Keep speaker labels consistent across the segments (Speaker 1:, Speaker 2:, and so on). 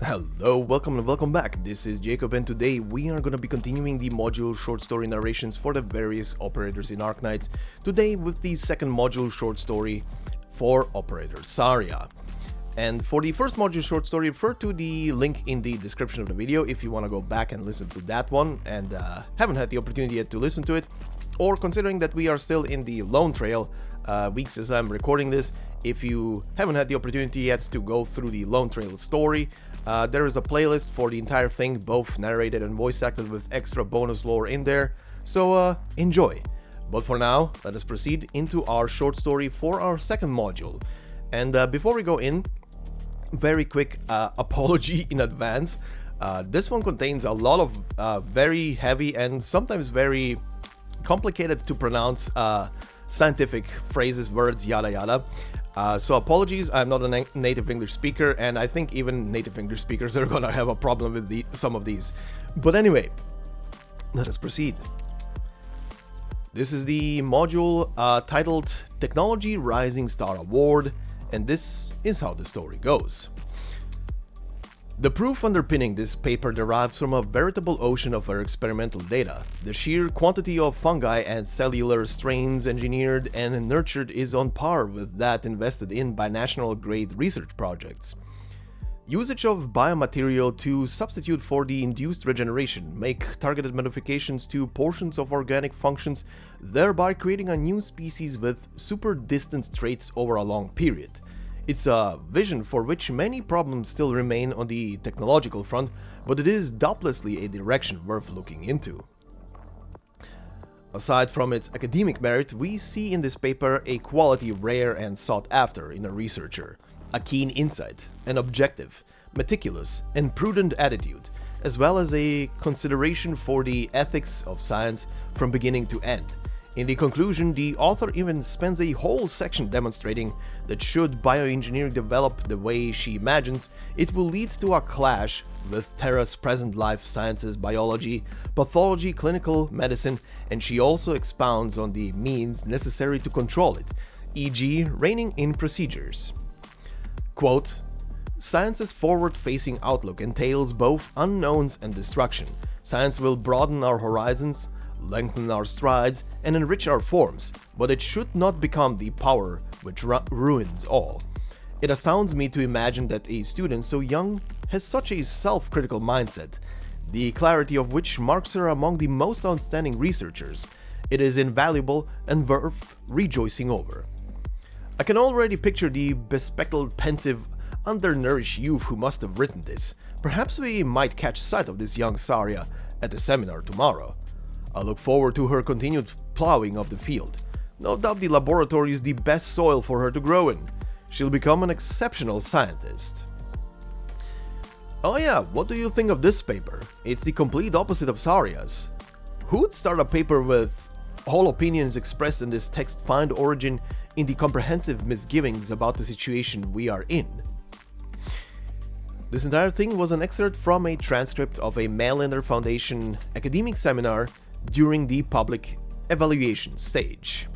Speaker 1: Hello, welcome and welcome back. This is Jacob and today we are going to be continuing the module short story narrations for the various operators in Arknights. Today with the second module short story for operator Saria. And for the first module short story, refer to the link in the description of the video if you want to go back and listen to that one and haven't had the opportunity yet to listen to it. Or considering that we are still in the Lone Trail weeks as I'm recording this, if you haven't had the opportunity yet to go through the Lone Trail story, there is a playlist for the entire thing, both narrated and voice acted with extra bonus lore in there, so enjoy. But for now, let us proceed into our short story for our second module. And before we go in, very quick apology in advance. This one contains a lot of very heavy and sometimes very complicated to pronounce scientific phrases, words, yada yada. So apologies, I'm not a native English speaker, and I think even native English speakers are gonna have a problem with some of these. But anyway, let us proceed. This is the module titled Technology Rising Star Award, and this is how the story goes. The proof underpinning this paper derives from a veritable ocean of our experimental data. The sheer quantity of fungi and cellular strains engineered and nurtured is on par with that invested in by national-grade research projects. Usage of biomaterial to substitute for the induced regeneration, make targeted modifications to portions of organic functions, thereby creating a new species with super distant traits over a long period. It's a vision for which many problems still remain on the technological front, but it is doubtlessly a direction worth looking into. Aside from its academic merit, we see in this paper a quality rare and sought after in a researcher, a keen insight, an objective, meticulous, and prudent attitude, as well as a consideration for the ethics of science from beginning to end. In the conclusion, the author even spends a whole section demonstrating that should bioengineering develop the way she imagines, it will lead to a clash with Terra's present life sciences, biology, pathology, clinical medicine, and she also expounds on the means necessary to control it, e.g. reining in procedures. Quote, "Science's forward-facing outlook entails both unknowns and destruction. Science will broaden our horizons, lengthen our strides, and enrich our forms, but it should not become the power which ruins all. It astounds me to imagine that a student so young has such a self-critical mindset, the clarity of which marks her among the most outstanding researchers. It is invaluable and worth rejoicing over." I can already picture the bespectacled, pensive, undernourished youth who must have written this. Perhaps we might catch sight of this young Saria at the seminar tomorrow. I look forward to her continued plowing of the field. No doubt the laboratory is the best soil for her to grow in. She'll become an exceptional scientist. Oh yeah, what do you think of this paper? It's the complete opposite of Saria's. Who would start a paper with all opinions expressed in this text find origin in the comprehensive misgivings about the situation we are in? This entire thing was an excerpt from a transcript of a Mail-Ender Foundation academic seminar during the public evaluation stage.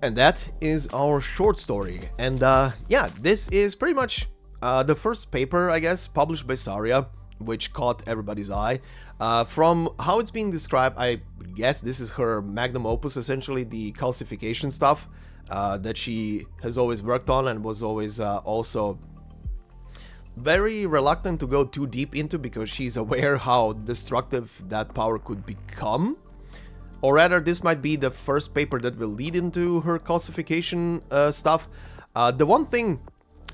Speaker 1: And that is our short story. And yeah, this is pretty much the first paper, I guess, published by Saria, which caught everybody's eye. From how it's being described, I guess this is her magnum opus, essentially the calcification stuff that she has always worked on and was always also very reluctant to go too deep into because she's aware how destructive that power could become. Or rather, this might be the first paper that will lead into her calcification stuff. The one thing,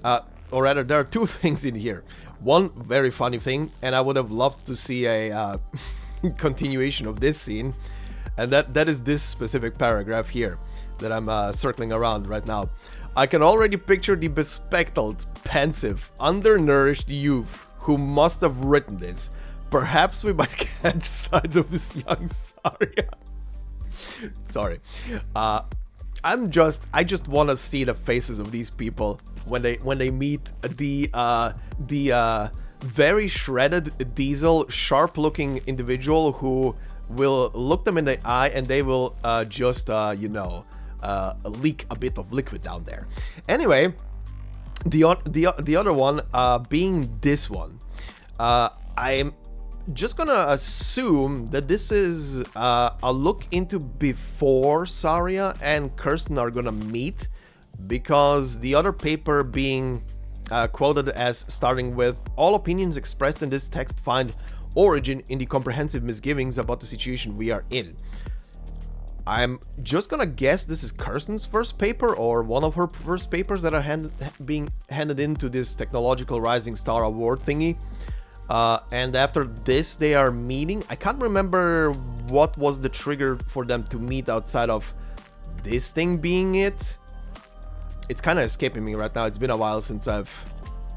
Speaker 1: or rather, there are two things in here. One very funny thing, and I would have loved to see a continuation of this scene, and that is this specific paragraph here that I'm circling around right now. I can already picture the bespectacled, pensive, undernourished youth who must have written this. Perhaps we might catch sight of this young Saria. Sorry. I just want to see the faces of these people when they meet the very shredded diesel, sharp-looking individual who will look them in the eye and they will just leak a bit of liquid down there. Anyway, The other one being this one. I'm just gonna assume that this is a look into before Saria and Kirsten are gonna meet, because the other paper being quoted as starting with, "All opinions expressed in this text find origin in the comprehensive misgivings about the situation we are in." I'm just gonna guess this is Kirsten's first paper, or one of her first papers that are being handed into this Technological Rising Star Award thingy. And after this, they are meeting. I can't remember what was the trigger for them to meet outside of this thing being it. It's kind of escaping me right now. It's been a while since I've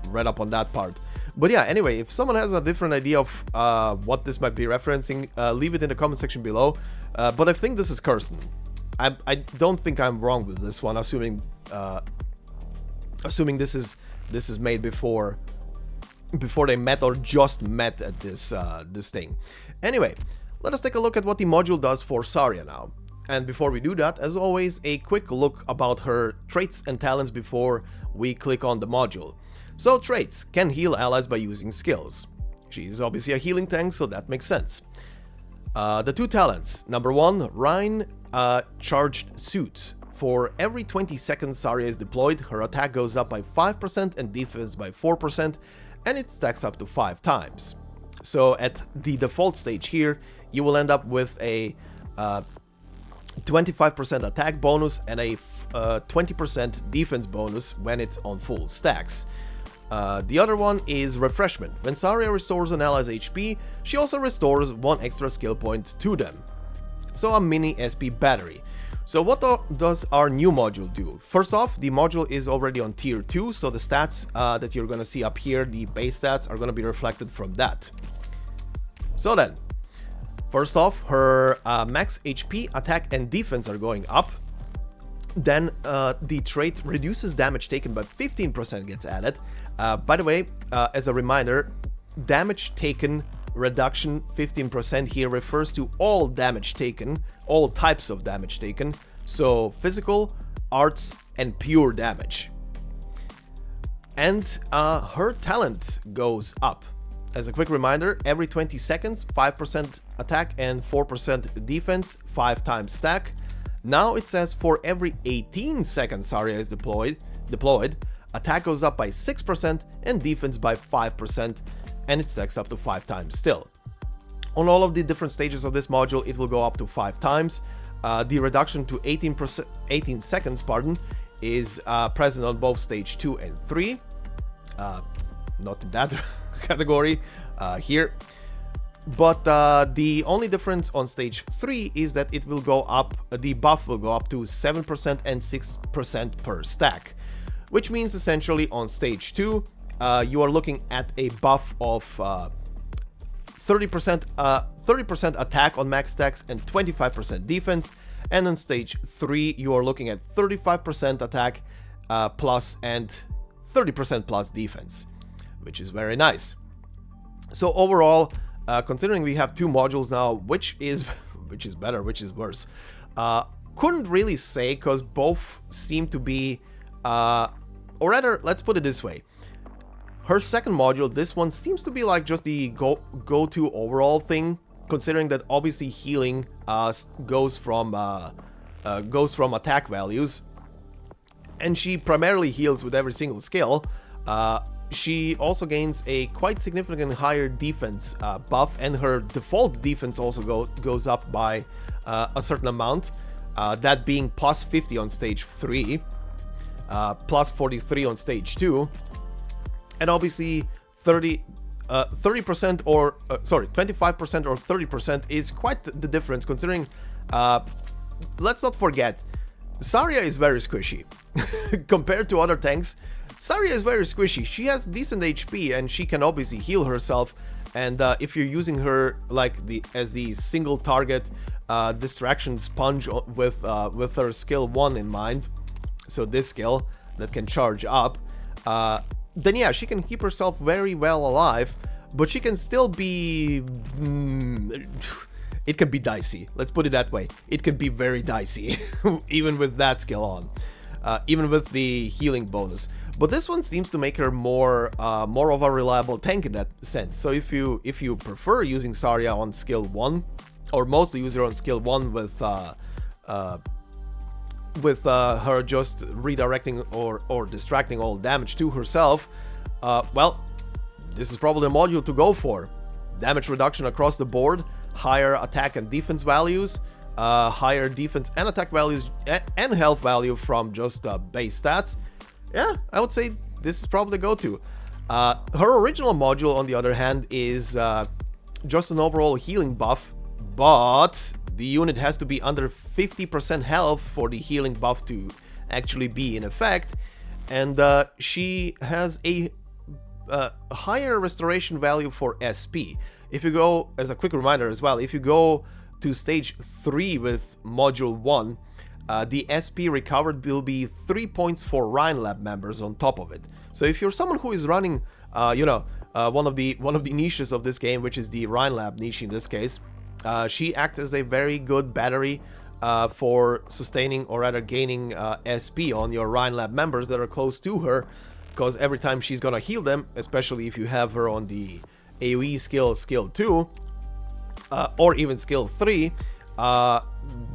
Speaker 1: read up on that part. But yeah, anyway, if someone has a different idea of what this might be referencing, leave it in the comment section below. But I think this is Kirsten. I don't think I'm wrong with this one, assuming this is made before they met, or just met at this thing. Anyway, let us take a look at what the module does for Saria now. And before we do that, as always, a quick look about her traits and talents before we click on the module. So traits: can heal allies by using skills. She's obviously a healing tank, so that makes sense. The two talents: number 1, Rhine Charged Suit. For every 20 seconds Saria is deployed, her attack goes up by 5% and defense by 4%, and it stacks up to 5 times. So at the default stage here, you will end up with a 25% attack bonus and a 20% defense bonus when it's on full stacks. The other one is Refreshment. When Saria restores an ally's HP, she also restores 1 extra skill point to them. So a mini SP battery. So what does our new module do? First off, the module is already on tier 2, so the stats that you're gonna see up here, the base stats, are gonna be reflected from that. So then, first off, her max HP, attack and defense are going up. Then the trait reduces damage taken by 15% gets added. By the way, as a reminder, damage taken reduction 15% here refers to all damage taken, all types of damage taken, so physical, arts, and pure damage. And her talent goes up. As a quick reminder, every 20 seconds, 5% attack and 4% defense, 5 times stack. Now it says for every 18 seconds Saria is deployed, attack goes up by 6% and defense by 5%, and it stacks up to 5 times still. On all of the different stages of this module, it will go up to 5 times. The reduction to 18 seconds, is present on both stage 2 and 3. Not in that category here. But the only difference on stage 3 is that it will go up, the buff will go up to 7% and 6% per stack. Which means essentially on stage 2, you are looking at a buff of 30% attack on max stacks and 25% defense, and on stage 3 you are looking at 35% attack plus and 30% plus defense, which is very nice. So overall, considering we have 2 modules now, which is better, which is worse, couldn't really say, because both seem to be, or rather, let's put it this way. Her second module, this one, seems to be like just the go-to overall thing, considering that obviously healing goes from attack values, and she primarily heals with every single skill. She also gains a quite significant higher defense buff, and her default defense also goes up by a certain amount, that being plus 50 on stage 3, plus 43 on stage 2. And obviously 30% or 25% or 30% is quite the difference, considering let's not forget, Saria is very squishy. Compared to other tanks, Saria is very squishy. She has decent HP and she can obviously heal herself, and if you're using her like as the single target distraction sponge with her skill 1 in mind, so this skill that can charge up, then yeah, she can keep herself very well alive, but she can still be... it can be dicey, let's put it that way. It can be very dicey, even with that skill on, even with the healing bonus. But this one seems to make her more of a reliable tank in that sense. So if you prefer using Saria on skill 1, or mostly use her on skill 1 with her just redirecting or distracting all damage to herself, well, this is probably a module to go for. Damage reduction across the board, higher attack and defense values, higher defense and attack values and health value from just base stats. Yeah, I would say this is probably the go-to. Her original module, on the other hand, is just an overall healing buff, but the unit has to be under 50% health for the healing buff to actually be in effect, and she has a higher restoration value for SP. If you go, as a quick reminder as well, if you go to stage 3 with module 1, the SP recovered will be 3 points for Rhine Lab members on top of it. So if you're someone who is running, one of the niches of this game, which is the Rhine Lab niche in this case, she acts as a very good battery for sustaining, or rather gaining, SP on your Rhine Lab members that are close to her, because every time she's gonna heal them, especially if you have her on the AoE skill 2, or even skill 3,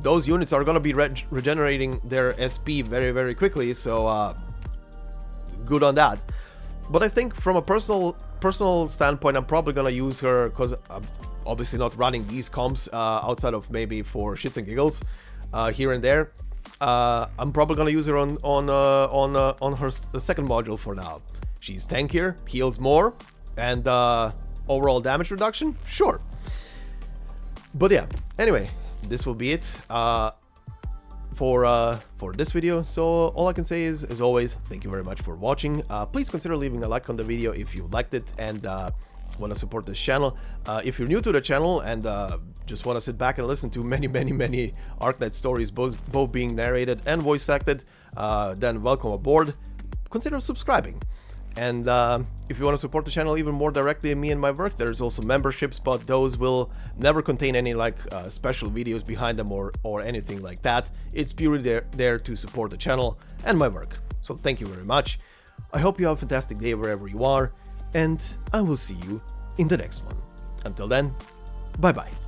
Speaker 1: those units are gonna be regenerating their SP very, very quickly, so good on that. But I think from a personal standpoint, I'm probably gonna use her, because I'm obviously not running these comps outside of maybe for shits and giggles here and there. I'm probably gonna use her on her second module for now. She's tankier, heals more, and overall damage reduction, sure. But yeah, anyway, this will be it for this video. So all I can say is, as always, thank you very much for watching. Please consider leaving a like on the video if you liked it and want to support this channel. If you're new to the channel and just want to sit back and listen to many Arknight stories, both being narrated and voice acted, then welcome aboard. Consider subscribing. And if you want to support the channel even more directly in me and my work, there's also memberships, but those will never contain any like special videos behind them or anything like that. It's purely there to support the channel and my work. So thank you very much. I hope you have a fantastic day wherever you are, and I will see you in the next one. Until then, bye bye.